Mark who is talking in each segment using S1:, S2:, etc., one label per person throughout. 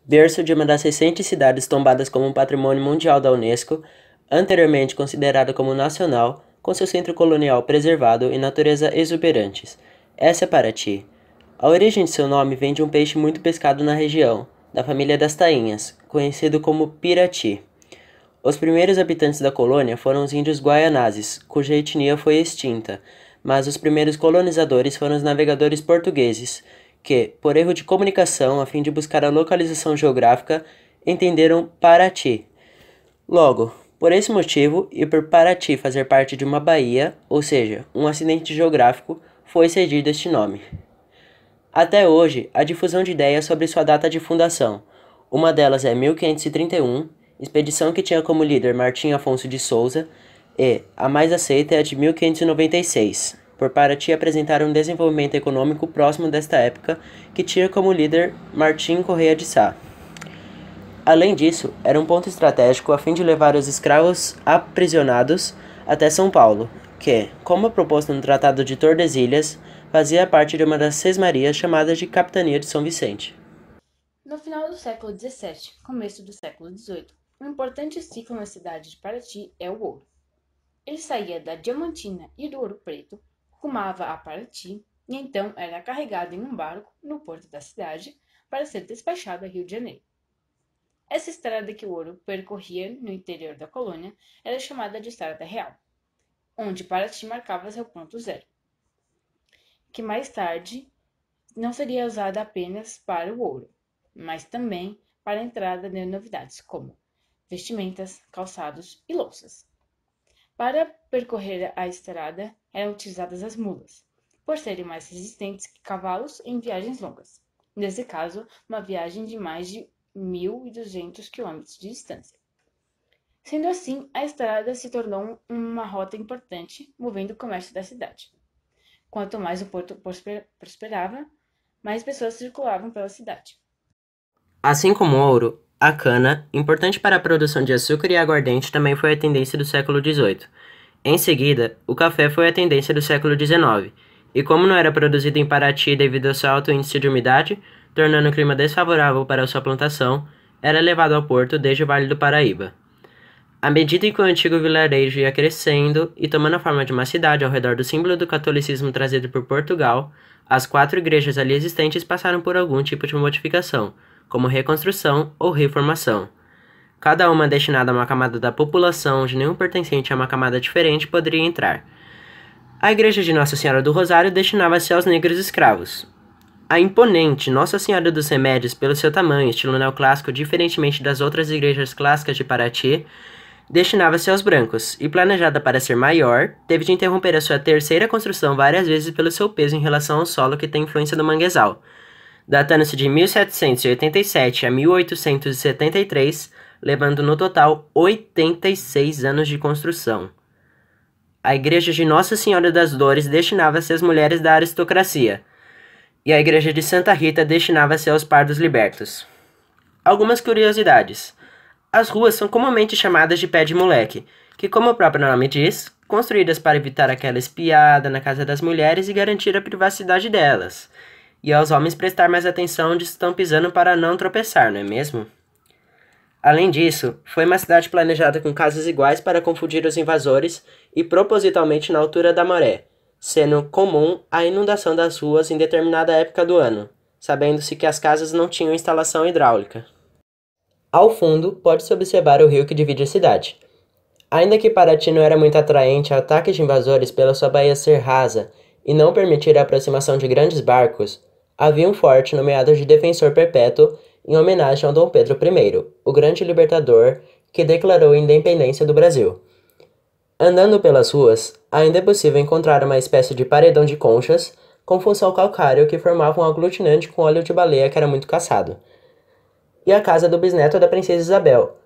S1: berço de uma das recentes cidades tombadas como um patrimônio mundial da Unesco, anteriormente considerada como nacional, com seu centro colonial preservado e natureza exuberantes. Essa é Paraty. A origem de seu nome vem de um peixe muito pescado na região, da família das tainhas, conhecido como pirati. Os primeiros habitantes da colônia foram os índios guaianazes, cuja etnia foi extinta, mas os primeiros colonizadores foram os navegadores portugueses, que, por erro de comunicação a fim de buscar a localização geográfica, entenderam Paraty. Logo, por esse motivo e por Paraty fazer parte de uma baía, ou seja, um acidente geográfico, foi cedido este nome. Até hoje, há difusão de ideias sobre sua data de fundação. Uma delas é 1531, expedição que tinha como líder Martim Afonso de Souza, e a mais aceita é a de 1596, por Paraty apresentar um desenvolvimento econômico próximo desta época, que tinha como líder Martim Correia de Sá. Além disso, era um ponto estratégico a fim de levar os escravos aprisionados até São Paulo, que, como proposto no Tratado de Tordesilhas, fazia parte de uma das sesmarias chamadas de Capitania de São Vicente.
S2: No final do século XVII, começo do século XVIII, um importante ciclo na cidade de Paraty é o ouro. Ele saía da Diamantina e do Ouro Preto, rumava a Paraty e então era carregado em um barco no porto da cidade para ser despachado a Rio de Janeiro. Essa estrada que o ouro percorria no interior da colônia era chamada de Estrada Real, onde Paraty marcava seu ponto zero, que mais tarde não seria usada apenas para o ouro, mas também para a entrada de novidades como vestimentas, calçados e louças. Para percorrer a estrada eram utilizadas as mulas, por serem mais resistentes que cavalos em viagens longas. Nesse caso, uma viagem de mais de 1.200 km de distância. Sendo assim, a estrada se tornou uma rota importante, movendo o comércio da cidade. Quanto mais o porto prosperava, mais pessoas circulavam pela cidade.
S1: Assim como o ouro, a cana, importante para a produção de açúcar e aguardente, também foi a tendência do século XVIII. Em seguida, o café foi a tendência do século XIX, e como não era produzido em Paraty devido ao seu alto índice de umidade, tornando o clima desfavorável para a sua plantação, era levado ao porto desde o Vale do Paraíba. À medida em que o antigo vilarejo ia crescendo e tomando a forma de uma cidade ao redor do símbolo do catolicismo trazido por Portugal, as 4 igrejas ali existentes passaram por algum tipo de modificação, como reconstrução ou reformação. Cada uma destinada a uma camada da população, onde nenhum pertencente a uma camada diferente poderia entrar. A igreja de Nossa Senhora do Rosário destinava-se aos negros escravos. A imponente Nossa Senhora dos Remédios, pelo seu tamanho, estilo neoclássico, diferentemente das outras igrejas clássicas de Paraty, destinava-se aos brancos, e planejada para ser maior, teve de interromper a sua terceira construção várias vezes pelo seu peso em relação ao solo que tem influência do manguezal, datando-se de 1787 a 1873, levando no total 86 anos de construção. A igreja de Nossa Senhora das Dores destinava-se às mulheres da aristocracia, e a igreja de Santa Rita destinava-se aos pardos libertos. Algumas curiosidades. As ruas são comumente chamadas de pé de moleque, que, como o próprio nome diz, construídas para evitar aquela espiada na casa das mulheres e garantir a privacidade delas, e aos homens prestar mais atenção onde estão pisando para não tropeçar, não é mesmo? Além disso, foi uma cidade planejada com casas iguais para confundir os invasores e propositalmente na altura da maré, sendo comum a inundação das ruas em determinada época do ano, sabendo-se que as casas não tinham instalação hidráulica. Ao fundo, pode-se observar o rio que divide a cidade. Ainda que Paraty não era muito atraente a ataques de invasores pela sua baía ser rasa e não permitir a aproximação de grandes barcos, havia um forte nomeado de Defensor Perpétuo em homenagem ao Dom Pedro I, o grande libertador que declarou a independência do Brasil. Andando pelas ruas, ainda é possível encontrar uma espécie de paredão de conchas com função calcário que formava um aglutinante com óleo de baleia que era muito caçado. E a casa do bisneto da princesa Isabel,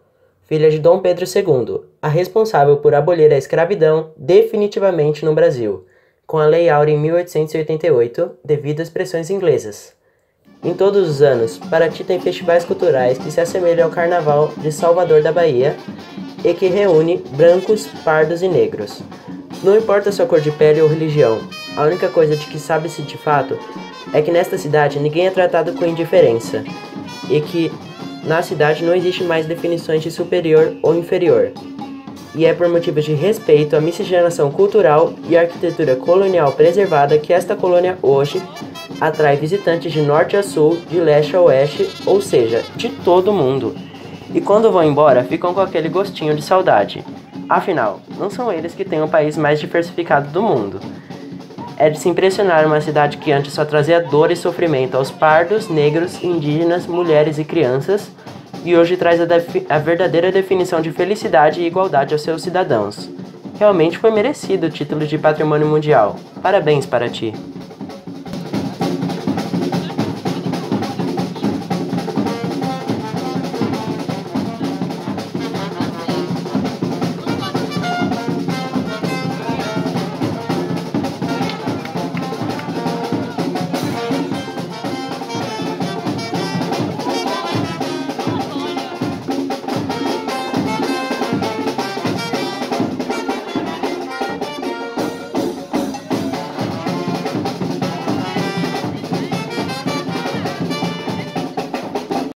S1: filha de Dom Pedro II, a responsável por abolir a escravidão definitivamente no Brasil, com a Lei Áurea em 1888, devido às pressões inglesas. Em todos os anos, Paraty tem festivais culturais que se assemelham ao Carnaval de Salvador da Bahia e que reúne brancos, pardos e negros. Não importa sua cor de pele ou religião, a única coisa de que sabe-se de fato é que nesta cidade ninguém é tratado com indiferença e que Na cidade não existe mais definições de superior ou inferior, e é por motivos de respeito à miscigenação cultural e arquitetura colonial preservada que esta colônia hoje atrai visitantes de norte a sul, de leste a oeste, ou seja, de todo mundo. E quando vão embora, ficam com aquele gostinho de saudade. Afinal, não são eles que têm o país mais diversificado do mundo. É de se impressionar uma cidade que antes só trazia dor e sofrimento aos pardos, negros, indígenas, mulheres e crianças, e hoje traz a verdadeira definição de felicidade e igualdade aos seus cidadãos. Realmente foi merecido o título de Patrimônio Mundial. Parabéns para ti!